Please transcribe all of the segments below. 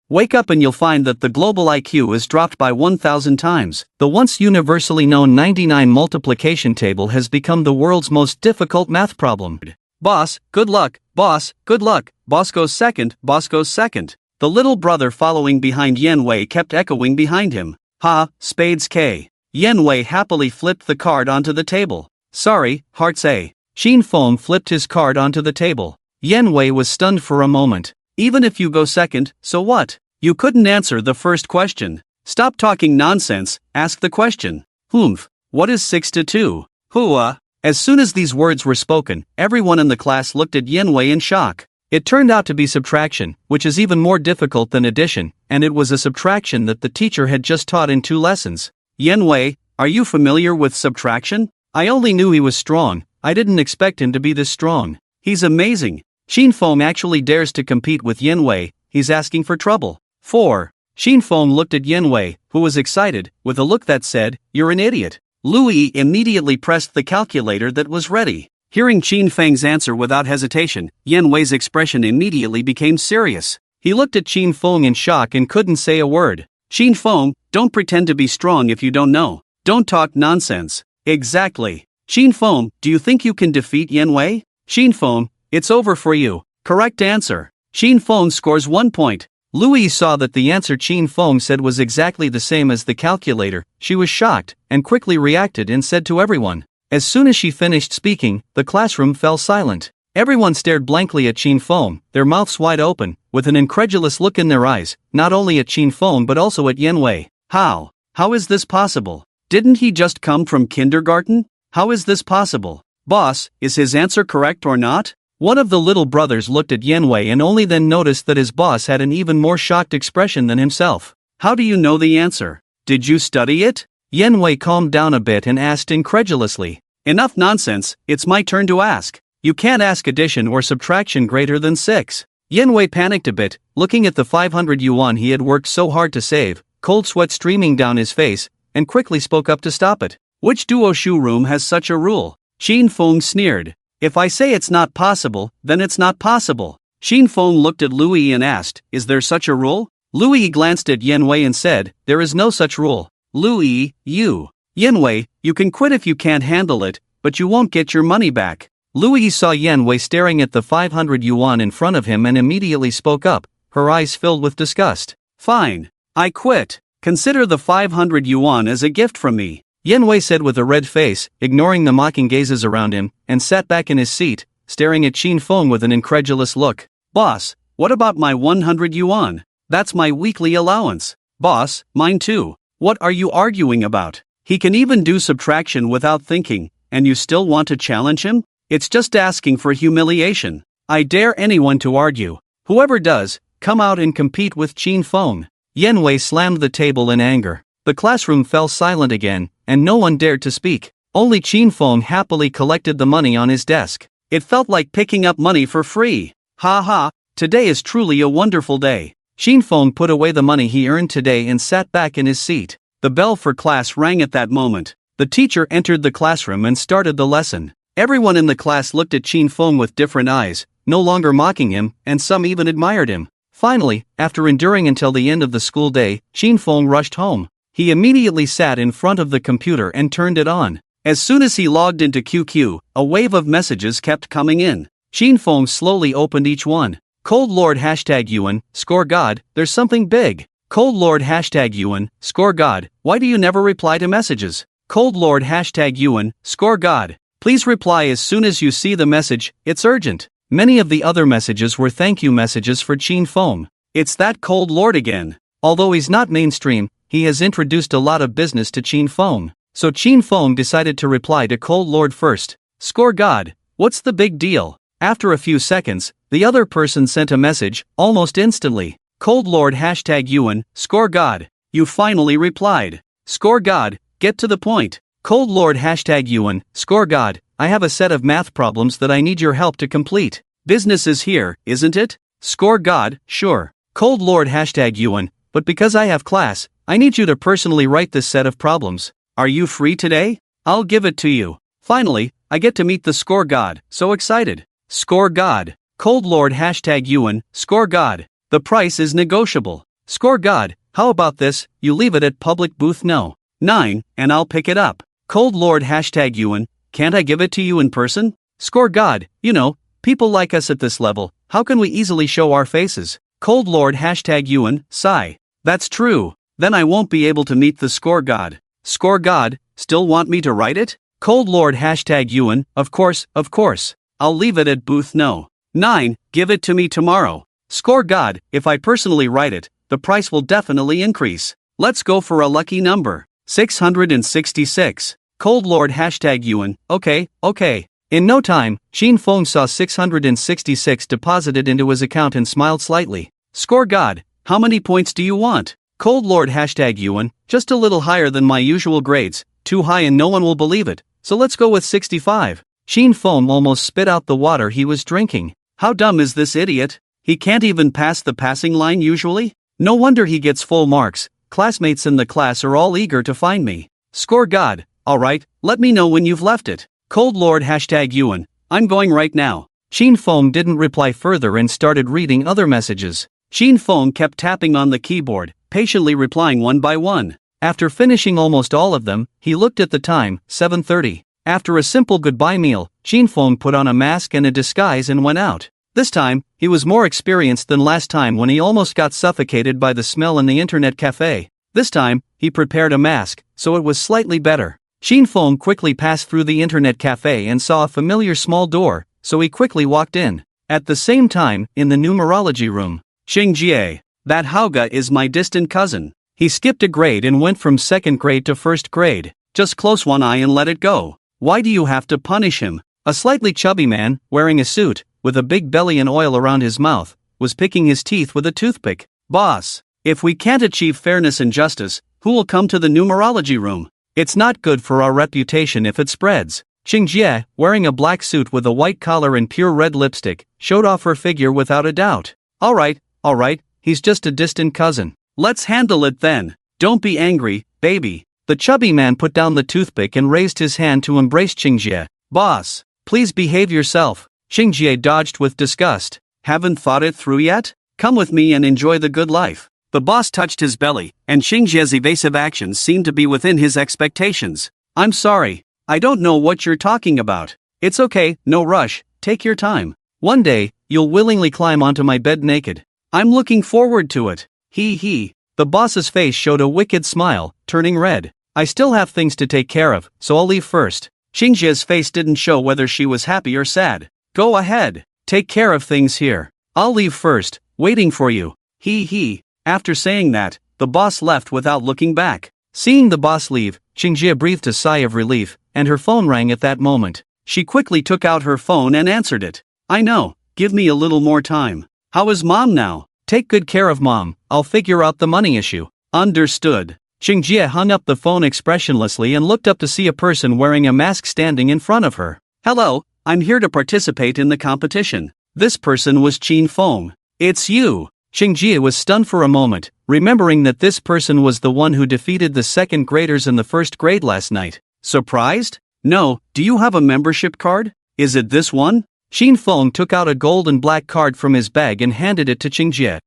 Wake up and you'll find that the global IQ is dropped by 1,000 times. The once universally known 99 multiplication table has become the world's most difficult math problem. Boss, good luck, boss, good luck, boss goes second, boss goes second. The little brother following behind Yanwei kept echoing behind him. Ha, spades K. Yanwei happily flipped the card onto the table. Sorry, hearts A. Xin Feng flipped his card onto the table. Yanwei was stunned for a moment. Even if you go second, so what? You couldn't answer the first question. Stop talking nonsense, ask the question. Humph, what is 6 to 2? Hua. As soon as these words were spoken, everyone in the class looked at Yanwei in shock. It turned out to be subtraction, which is even more difficult than addition, and it was a subtraction that the teacher had just taught in 2 lessons. Yanwei, are you familiar with subtraction? I only knew he was strong, I didn't expect him to be this strong. He's amazing. Xin Feng actually dares to compete with Yanwei, he's asking for trouble. 4. Xin Feng looked at Yanwei, who was excited, with a look that said, "You're an idiot." Louis immediately pressed the calculator that was ready. Hearing Xin Feng's answer without hesitation, Yanwei's expression immediately became serious. He looked at Xin Feng in shock and couldn't say a word. Xin Feng, don't pretend to be strong if you don't know. Don't talk nonsense. Exactly. Xin Feng, do you think you can defeat Yanwei? Xin Feng, it's over for you. Correct answer. Xin Feng scores 1 point. Louis saw that the answer Xin Feng said was exactly the same as the calculator. She was shocked, and quickly reacted and said to everyone. As soon as she finished speaking, the classroom fell silent. Everyone stared blankly at Xin Feng, their mouths wide open, with an incredulous look in their eyes, not only at Xin Feng but also at Yanwei. How? How is this possible? Didn't he just come from kindergarten? How is this possible? Boss, is his answer correct or not? One of the little brothers looked at Yanwei and only then noticed that his boss had an even more shocked expression than himself. How do you know the answer? Did you study it? Yanwei calmed down a bit and asked incredulously. Enough nonsense, it's my turn to ask. You can't ask addition or subtraction greater than 6. Yanwei panicked a bit, looking at the 500 yuan he had worked so hard to save, cold sweat streaming down his face, and quickly spoke up to stop it. Which duo-shu room has such a rule? Xin Feng sneered. If I say it's not possible, then it's not possible. Xin Feng looked at Louis and asked, is there such a rule? Louis glanced at Yanwei and said, there is no such rule. Louis, you. Yanwei, you can quit if you can't handle it, but you won't get your money back. Louis saw Yanwei staring at the 500 yuan in front of him and immediately spoke up, her eyes filled with disgust. Fine. I quit. Consider the 500 yuan as a gift from me. Yanwei said with a red face, ignoring the mocking gazes around him, and sat back in his seat, staring at Xin Feng with an incredulous look. Boss, what about my 100 yuan? That's my weekly allowance. Boss, mine too. What are you arguing about? He can even do subtraction without thinking, and you still want to challenge him? It's just asking for humiliation. I dare anyone to argue. Whoever does, come out and compete with Xin Feng. Yanwei slammed the table in anger. The classroom fell silent again, and no one dared to speak. Only Xin Feng happily collected the money on his desk. It felt like picking up money for free. Ha ha, today is truly a wonderful day. Xin Feng put away the money he earned today and sat back in his seat. The bell for class rang at that moment. The teacher entered the classroom and started the lesson. Everyone in the class looked at Xin Feng with different eyes, no longer mocking him, and some even admired him. Finally, after enduring until the end of the school day, Xin Feng rushed home. He immediately sat in front of the computer and turned it on. As soon as he logged into QQ, a wave of messages kept coming in. Xin Feng slowly opened each one. Cold Lord #Yuan, score God, there's something big. Cold Lord #Yuan, score God, why do you never reply to messages? Cold Lord #Yuan, score God, please reply as soon as you see the message, it's urgent. Many of the other messages were thank you messages for Xin Feng. It's that Cold Lord again. Although he's not mainstream, he has introduced a lot of business to Xin Feng. So Xin Feng decided to reply to Cold Lord first. Score God, what's the big deal? After a few seconds, the other person sent a message, almost instantly. Cold Lord #Yuan, score God, you finally replied. Score God, get to the point. Cold Lord #Yuan, score God, I have a set of math problems that I need your help to complete. Business is here, isn't it? Score God, sure. Cold Lord #Yuan, but because I have class, I need you to personally write this set of problems. Are you free today? I'll give it to you. Finally, I get to meet the Score God, so excited. Score God. Cold Lord #Yuan, score God. The price is negotiable. Score God, how about this, you leave it at public booth no. 9, and I'll pick it up. Cold Lord hashtag Ewan, can't I give it to you in person? Score God, you know, people like us at this level, how can we easily show our faces? Cold Lord hashtag Ewan, sigh. That's true, then I won't be able to meet the Score God. Score God, still want me to write it? Cold Lord hashtag Ewan, of course, I'll leave it at booth no. 9, give it to me tomorrow. Score God, if I personally write it, the price will definitely increase. Let's go for a lucky number. 666. Cold Lord hashtag Ewan, okay. In no time, Shin Fong saw 666 deposited into his account and smiled slightly. Score God, how many points do you want? Cold Lord hashtag Ewan, just a little higher than my usual grades, too high and no one will believe it, so let's go with 65. Shin Fong almost spit out the water he was drinking. How dumb is this idiot? He can't even pass the passing line usually? No wonder he gets full marks. Classmates in the class are all eager to find me. Score God, alright, let me know when you've left it. Cold Lord hashtag Ewan, I'm going right now. Shin Fong didn't reply further and started reading other messages. Shin Fong kept tapping on the keyboard, patiently replying one by one. After finishing almost all of them, he looked at the time, 7:30. After a simple goodbye meal, Shin Fong put on a mask and a disguise and went out. This time, he was more experienced than last time when he almost got suffocated by the smell in the internet cafe. This time, he prepared a mask, so it was slightly better. Shin Fong quickly passed through the internet cafe and saw a familiar small door, so he quickly walked in. At the same time, in the numerology room, Xingjie, that Hauga is my distant cousin. He skipped a grade and went from second grade to first grade. Just close one eye and let it go. Why do you have to punish him? A slightly chubby man, wearing a suit, with a big belly and oil around his mouth, was picking his teeth with a toothpick. Boss, if we can't achieve fairness and justice, who will come to the numerology room? It's not good for our reputation if it spreads. Xingjie, wearing a black suit with a white collar and pure red lipstick, showed off her figure without a doubt. Alright, he's just a distant cousin. Let's handle it then. Don't be angry, baby. The chubby man put down the toothpick and raised his hand to embrace Xingjie. Boss, please behave yourself. Xingjie dodged with disgust. Haven't thought it through yet? Come with me and enjoy the good life. The boss touched his belly, and Xingjie's evasive actions seemed to be within his expectations. I'm sorry, I don't know what you're talking about. It's okay, no rush, take your time. One day, you'll willingly climb onto my bed naked. I'm looking forward to it. He. The boss's face showed a wicked smile, turning red. I still have things to take care of, so I'll leave first. Xingjie's face didn't show whether she was happy or sad. Go ahead, take care of things here. I'll leave first, waiting for you. He. After saying that, the boss left without looking back. Seeing the boss leave, Xingjie breathed a sigh of relief, and her phone rang at that moment. She quickly took out her phone and answered it. I know, give me a little more time. How is mom now? Take good care of mom, I'll figure out the money issue. Understood. Xingjie hung up the phone expressionlessly and looked up to see a person wearing a mask standing in front of her. Hello, I'm here to participate in the competition. This person was Shin Fong. It's you. Xingjie was stunned for a moment, remembering that this person was the one who defeated the second graders in the first grade last night. Surprised? No, do you have a membership card? Is it this one? Shin Fong took out a gold and black card from his bag and handed it to Xingjie.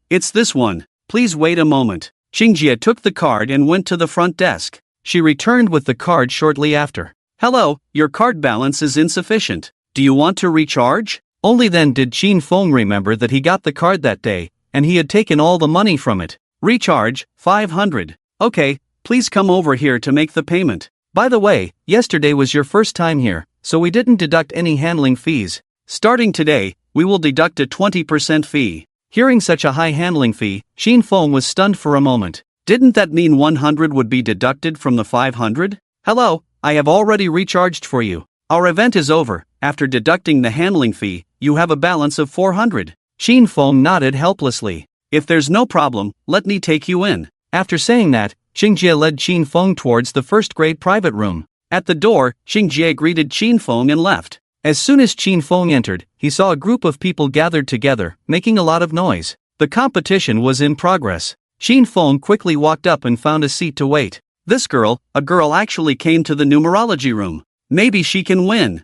It's this one. Please wait a moment. Xingjie took the card and went to the front desk. She returned with the card shortly after. Hello, your card balance is insufficient. Do you want to recharge? Only then did Shin Fong remember that he got the card that day, and he had taken all the money from it. Recharge, 500. Okay, please come over here to make the payment. By the way, yesterday was your first time here, so we didn't deduct any handling fees. Starting today, we will deduct a 20% fee. Hearing such a high handling fee, Shin Fong was stunned for a moment. Didn't that mean 100 would be deducted from the 500? Hello, I have already recharged for you. Our event is over. After deducting the handling fee, you have a balance of 400. Shin Fong nodded helplessly. If there's no problem, let me take you in. After saying that, Xingjie led Shin Fong towards the first grade private room. At the door, Xingjie greeted Shin Fong and left. As soon as Shin Fong entered, he saw a group of people gathered together, making a lot of noise. The competition was in progress. Shin Fong quickly walked up and found a seat to wait. This girl, a girl actually came to the numerology room. Maybe she can win.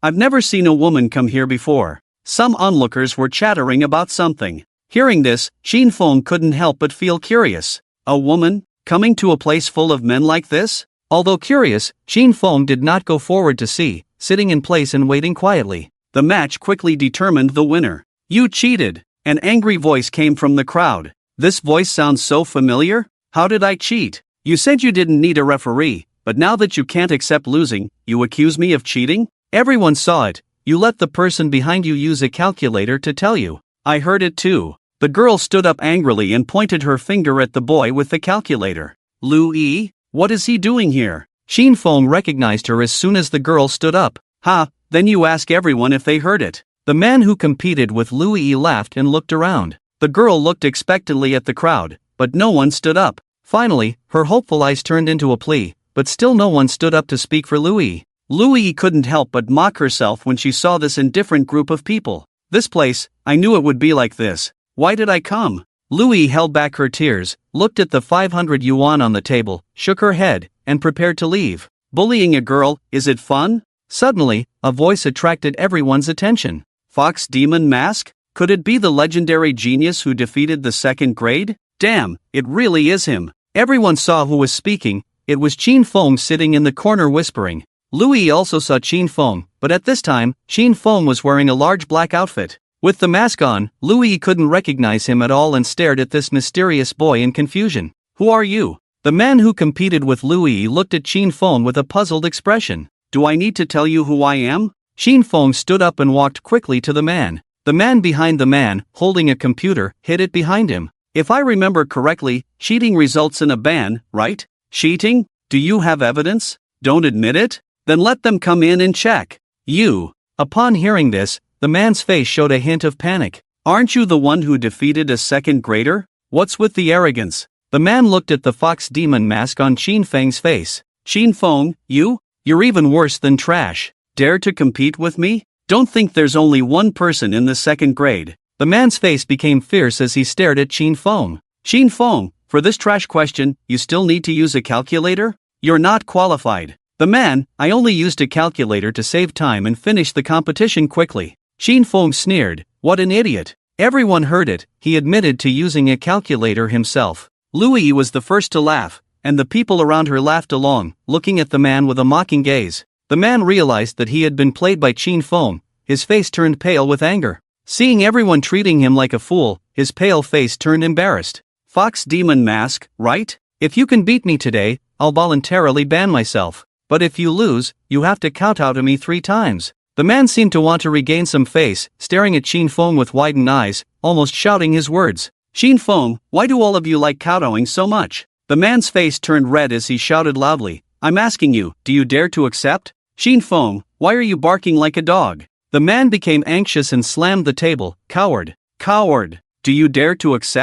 I've never seen a woman come here before. Some onlookers were chattering about something. Hearing this, Xin Feng couldn't help but feel curious. A woman, coming to a place full of men like this? Although curious, Xin Feng did not go forward to see, sitting in place and waiting quietly. The match quickly determined the winner. You cheated! An angry voice came from the crowd. This voice sounds so familiar? How did I cheat? You said you didn't need a referee, but now that you can't accept losing, you accuse me of cheating? Everyone saw it. You let the person behind you use a calculator to tell you. I heard it too. The girl stood up angrily and pointed her finger at the boy with the calculator. Lu Yi? What is he doing here? Xin Feng recognized her as soon as the girl stood up. Ha, then you ask everyone if they heard it. The man who competed with Lu Yi laughed and looked around. The girl looked expectantly at the crowd, but no one stood up. Finally, her hopeful eyes turned into a plea, but still no one stood up to speak for Lu Yi. Lu Yi couldn't help but mock herself when she saw this indifferent group of people. This place, I knew it would be like this. Why did I come? Lu Yi held back her tears, looked at the 500 yuan on the table, shook her head, and prepared to leave. Bullying a girl, is it fun? Suddenly, a voice attracted everyone's attention. Fox Demon Mask? Could it be the legendary genius who defeated the second grade? Damn, it really is him. Everyone saw who was speaking. It was Xin Feng sitting in the corner whispering. Lu Yi also saw Xin Feng, but at this time, Xin Feng was wearing a large black outfit. With the mask on, Lu Yi couldn't recognize him at all and stared at this mysterious boy in confusion. Who are you? The man who competed with Lu Yi looked at Xin Feng with a puzzled expression. Do I need to tell you who I am? Xin Feng stood up and walked quickly to the man. The man behind the man, holding a computer, hid it behind him. If I remember correctly, cheating results in a ban, right? Cheating? Do you have evidence? Don't admit it? Then let them come in and check. You. Upon hearing this, the man's face showed a hint of panic. Aren't you the one who defeated a second grader? What's with the arrogance? The man looked at the fox demon mask on Xin Feng's face. Xin Feng, you? You're even worse than trash. Dare to compete with me? Don't think there's only one person in the second grade. The man's face became fierce as he stared at Xin Feng. Xin Feng, for this trash question, you still need to use a calculator? You're not qualified. The man, I only used a calculator to save time and finish the competition quickly. Xin Feng sneered. What an idiot. Everyone heard it. He admitted to using a calculator himself. Lu Yi was the first to laugh, and the people around her laughed along, looking at the man with a mocking gaze. The man realized that he had been played by Xin Feng. His face turned pale with anger. Seeing everyone treating him like a fool, his pale face turned embarrassed. Fox Demon Mask, right? If you can beat me today, I'll voluntarily ban myself. But if you lose, you have to kowtow to me 3 times. The man seemed to want to regain some face, staring at Xin Feng with widened eyes, almost shouting his words. Xin Feng, why do all of you like kowtowing so much? The man's face turned red as he shouted loudly. I'm asking you, do you dare to accept? Xin Feng, why are you barking like a dog? The man became anxious and slammed the table. Coward. Coward. Do you dare to accept?